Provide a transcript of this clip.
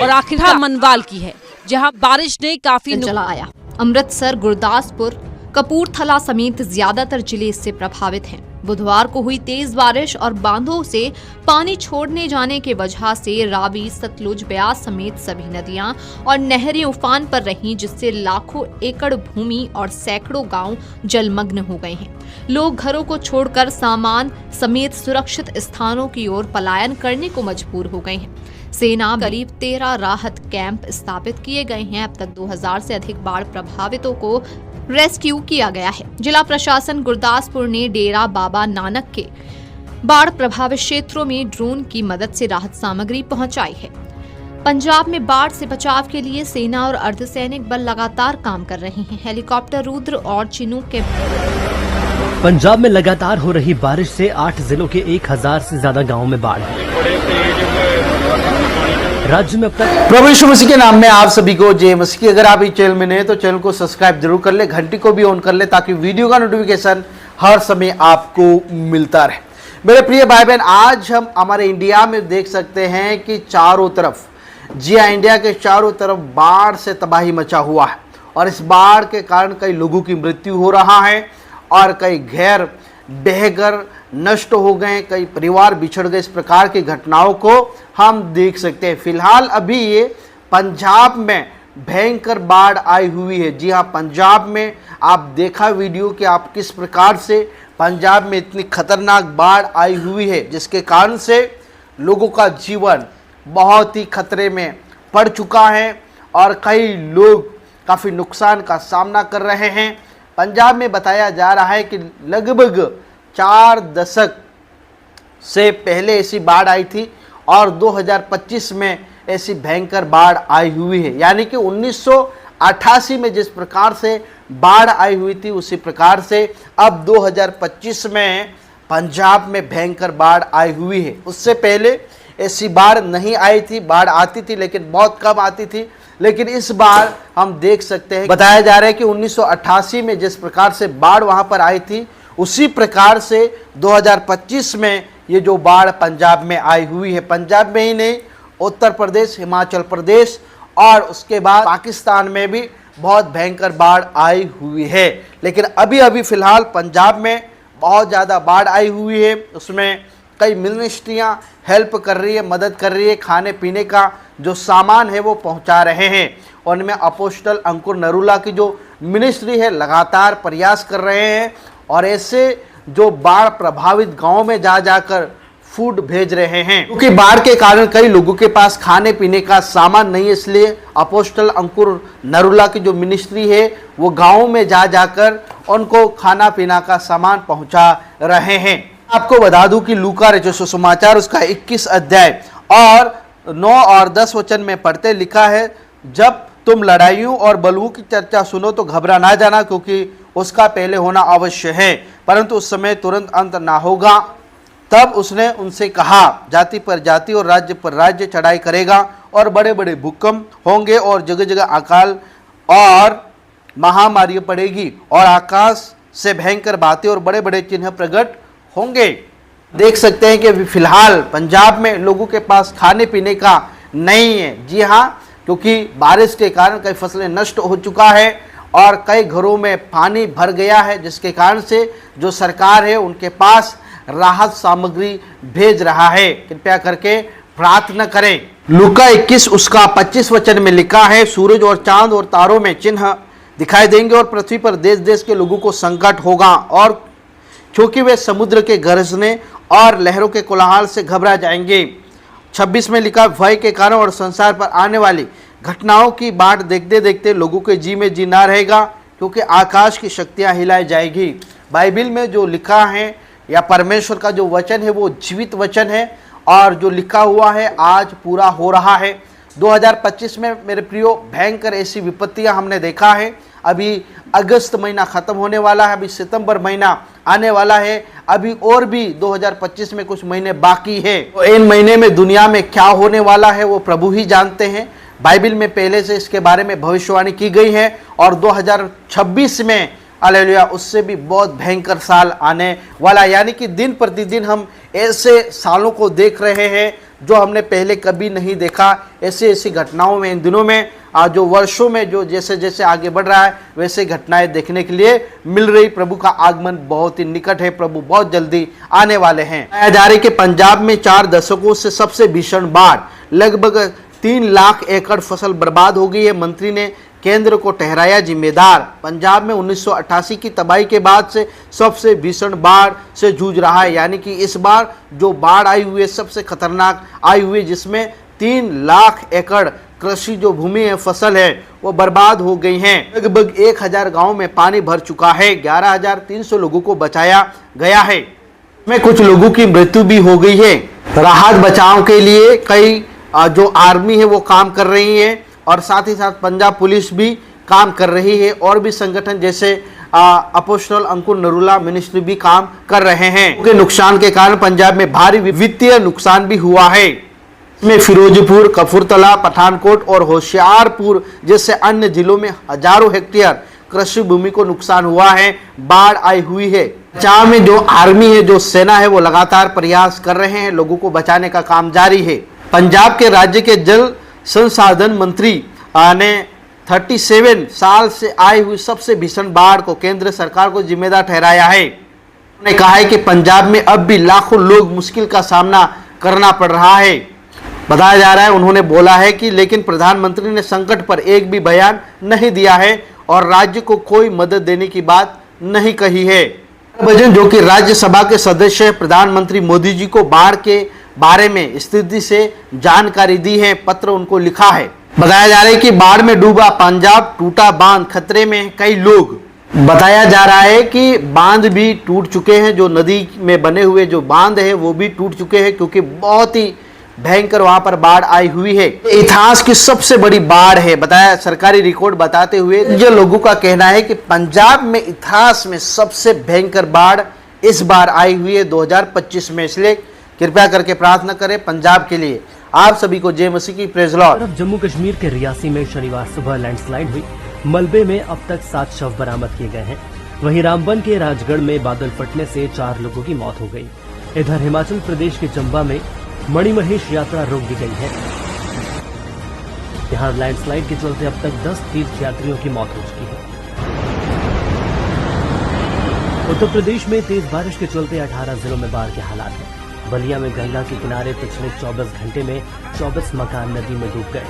और आखिर मनवाल की है, जहां बारिश ने काफी चला आया। अमृतसर, गुरदासपुर, कपूरथला समेत ज्यादातर जिले इससे प्रभावित हैं। बुधवार को हुई तेज बारिश और बांधों से पानी छोड़ने जाने के वजह से रावी, सतलुज, ब्यास समेत सभी नदियां और नहरें उफान पर रहीं, जिससे लाखों एकड़ भूमि और सैकड़ों गांव जलमग्न हो गए हैं। लोग घरों को छोड़कर सामान समेत सुरक्षित स्थानों की ओर पलायन करने को मजबूर हो गए हैं। सेना करीब 13 राहत कैंप स्थापित किए गए हैं। अब तक 2000 से अधिक बाढ़ प्रभावितों को रेस्क्यू किया गया है। जिला प्रशासन गुरदासपुर ने डेरा बाबा नानक के बाढ़ प्रभावित क्षेत्रों में ड्रोन की मदद से राहत सामग्री पहुंचाई है। पंजाब में बाढ़ से बचाव के लिए सेना और अर्धसैनिक बल लगातार काम कर रहे हैं। हेलीकॉप्टर रुद्र और चिनूक के पंजाब में लगातार हो रही बारिश से 8 जिलों के 1000 से ज्यादा गांवों में बाढ़ है। राज्य में अब तक प्रभु यीशु मसीह के नाम में आप सभी को जय मसीह। अगर आप इस चैनल में नए हैं तो चैनल को सब्सक्राइब जरूर कर ले, घंटी को भी ऑन कर ले ताकि वीडियो का नोटिफिकेशन हर समय आपको मिलता रहे। मेरे प्रिय भाई बहन, आज हम हमारे इंडिया में देख सकते हैं कि चारों तरफ, जी हाँ, इंडिया के चारों तरफ बाढ़ से तबाही मचा हुआ है और इस बाढ़ के कारण कई लोगों की मृत्यु हो रहा है और कई घर बहकर नष्ट हो गए, कई परिवार बिछड़ गए। इस प्रकार की घटनाओं को हम देख सकते हैं। फिलहाल अभी ये पंजाब में भयंकर बाढ़ आई हुई है। जी हाँ, पंजाब में आप देखा वीडियो कि आप किस प्रकार से पंजाब में इतनी खतरनाक बाढ़ आई हुई है, जिसके कारण से लोगों का जीवन बहुत ही खतरे में पड़ चुका है और कई लोग काफ़ी नुकसान का सामना कर रहे हैं। पंजाब में बताया जा रहा है कि लगभग 4 दशक से पहले ऐसी बाढ़ आई थी और 2025 में ऐसी भयंकर बाढ़ आई हुई है। यानी कि 1988 में जिस प्रकार से बाढ़ आई हुई थी उसी प्रकार से अब 2025 में पंजाब में भयंकर बाढ़ आई हुई है। उससे पहले ऐसी बाढ़ नहीं आई थी, बाढ़ आती थी लेकिन बहुत कम आती थी। लेकिन इस बार हम देख सकते हैं, बताया जा रहा है कि 1988 में जिस प्रकार से बाढ़ वहां पर आई थी उसी प्रकार से 2025 में ये जो बाढ़ पंजाब में आई हुई है। पंजाब में ही नहीं, उत्तर प्रदेश, हिमाचल प्रदेश और उसके बाद पाकिस्तान में भी बहुत भयंकर बाढ़ आई हुई है। लेकिन अभी अभी फिलहाल पंजाब में बहुत ज़्यादा बाढ़ आई हुई है। उसमें कई मिनिस्ट्रियाँ हेल्प कर रही है, मदद कर रही है। खाने पीने का जो सामान है वो पहुंचा रहे हैं और उनमें अपोस्टल अंकुर नरूला की जो मिनिस्ट्री है लगातार प्रयास कर रहे हैं और ऐसे जो बाढ़ प्रभावित गांव में जा जाकर फूड भेज रहे हैं, क्योंकि बाढ़ के कारण कई लोगों के पास खाने पीने का सामान नहीं है। इसलिए अपोस्टल अंकुर नरूला की जो मिनिस्ट्री है वो गाँव में जा जाकर उनको खाना पीना का सामान पहुँचा रहे हैं। आपको बता दूं कि लूका रचित सुसमाचार उसका 21 अध्याय और 9 और 10 वचन में पढ़ते लिखा है, जब तुम लड़ाइयों और बलवों की चर्चा सुनो तो घबरा ना जाना, क्योंकि उसका पहले होना अवश्य है, परंतु उस समय तुरंत अंत ना होगा। तब उसने उनसे कहा, जाति पर जाति और राज्य पर राज्य चढ़ाई करेगा और बड़े बड़े भूकंप होंगे और जगह जगह अकाल और महामारी पड़ेगी और आकाश से भयंकर बातें और बड़े बड़े चिन्ह प्रकट होंगे। देख सकते हैं कि फिलहाल पंजाब में लोगों के पास खाने पीने का नहीं है। जी हाँ, क्योंकि बारिश के कारण कई फसलें नष्ट हो चुका है और कई घरों में पानी भर गया है, जिसके कारण से जो सरकार है उनके पास राहत सामग्री भेज रहा है। कृपया करके प्रार्थना करें। लूका 21 उसका 25 वचन में लिखा है, सूरज और चांद और तारों में चिन्ह दिखाई देंगे और पृथ्वी पर देश देश के लोगों को संकट होगा और क्योंकि वे समुद्र के गरजने और लहरों के कोलाहल से घबरा जाएंगे। 26 में लिखा, भय के कारण और संसार पर आने वाली घटनाओं की बाट देखते देखते लोगों के जी में जी ना रहेगा, क्योंकि आकाश की शक्तियां हिलाई जाएगी। बाइबल में जो लिखा है या परमेश्वर का जो वचन है वो जीवित वचन है और जो लिखा हुआ है आज पूरा हो रहा है। 2025 में मेरे प्रियो भयंकर ऐसी विपत्तियां हमने देखा है। अभी अगस्त महीना ख़त्म होने वाला है, अभी सितंबर महीना आने वाला है, अभी और भी 2025 में कुछ महीने बाकी है। तो इन महीने में दुनिया में क्या होने वाला है वो प्रभु ही जानते हैं। बाइबल में पहले से इसके बारे में भविष्यवाणी की गई है और 2026 में हालेलुया, उससे भी बहुत भयंकर साल आने वाला। यानी कि दिन प्रतिदिन हम ऐसे सालों को देख रहे हैं जो हमने पहले कभी नहीं देखा। ऐसी ऐसी घटनाओं में इन दिनों में जो वर्षों में जो जैसे जैसे आगे बढ़ रहा है वैसे घटनाएं देखने के लिए मिल रही। प्रभु का आगमन बहुत ही निकट है, प्रभु बहुत जल्दी आने वाले हैं। बताया जा रहा है कि पंजाब में 4 दशकों से सबसे भीषण बाढ़, लगभग 3 लाख एकड़ फसल बर्बाद हो गई है। मंत्री ने केंद्र को ठहराया जिम्मेदार। पंजाब में 1988 की तबाही के बाद से सबसे भीषण बाढ़ से जूझ रहा है। यानी कि इस बार जो बाढ़ आई हुई है सबसे खतरनाक आई हुई है, जिसमें 3 लाख एकड़ कृषि जो भूमि है, फसल है, वो बर्बाद हो गई हैं। लगभग 1000 गांव में पानी भर चुका है। 11,300 लोगों को बचाया गया है। में कुछ लोगों की मृत्यु भी हो गई है। राहत बचाव के लिए कई जो आर्मी है वो काम कर रही है और साथ ही साथ पंजाब पुलिस भी काम कर रही है और भी संगठन जैसे अपोस्टल अंकुर नरूला मिनिस्ट्री भी काम कर रहे हैं। उनके नुकसान के कारण पंजाब में भारी वित्तीय नुकसान भी हुआ है। इसमें फिरोजपुर, कपूरथला, पठानकोट और होशियारपुर जैसे अन्य जिलों में हजारों हेक्टेयर कृषि भूमि को नुकसान हुआ है। बाढ़ आई हुई है। बचाव में जो आर्मी है, जो सेना है, वो लगातार प्रयास कर रहे हैं। लोगों को बचाने का काम जारी है। पंजाब के राज्य के जल संसाधन मंत्री ने 37 साल से आई हुई सबसे भीषण बाढ़ को केंद्र सरकार को जिम्मेदार ठहराया है। उन्होंने कहा है कि पंजाब में अब भी लाखों लोग मुश्किल का सामना करना पड़ रहा है। बताया जा रहा है, उन्होंने बोला है कि लेकिन प्रधानमंत्री ने संकट पर एक भी बयान नहीं दिया है और राज्य को कोई मदद देने की बात नहीं कही है। हरभजन, जो कि राज्यसभा के सदस्य, प्रधानमंत्री मोदी जी को बाढ़ के बारे में स्थिति से जानकारी दी है। पत्र उनको लिखा है। बताया जा रहा है कि बाढ़ में डूबा पंजाब, टूटा बांध, खतरे में कई लोग। बताया जा रहा है कि बांध भी टूट चुके हैं। जो नदी में बने हुए जो बांध है वो भी टूट चुके हैं क्योंकि बहुत ही भयंकर वहां पर बाढ़ आई हुई है। इतिहास की सबसे बड़ी बाढ़ है, बताया सरकारी रिकॉर्ड बताते हुए। जो लोगों का कहना है कि पंजाब में इतिहास में सबसे भयंकर बाढ़ इस बार आई हुई है 2025 में। इसलिए कृपया करके प्रार्थना करें पंजाब के लिए। आप सभी को जय मसीह की, प्रेज लॉर्ड। तरफ जम्मू कश्मीर के रियासी में शनिवार सुबह लैंडस्लाइड हुई। मलबे में अब तक 7 शव बरामद किए गए हैं। वहीं रामबन के राजगढ़ में बादल फटने से 4 लोगों की मौत हो गई। इधर हिमाचल प्रदेश के चंबा में मणिमहेश यात्रा रोक दी गई है। यहाँ लैंडस्लाइड के चलते अब तक 10 तीर्थयात्रियों की मौत हो चुकी है। उत्तर प्रदेश में तेज बारिश के चलते 18 जिलों में बाढ़ के हालात हैं। बलिया में गंगा के किनारे पिछले 24 घंटे में 24 मकान नदी में डूब गए।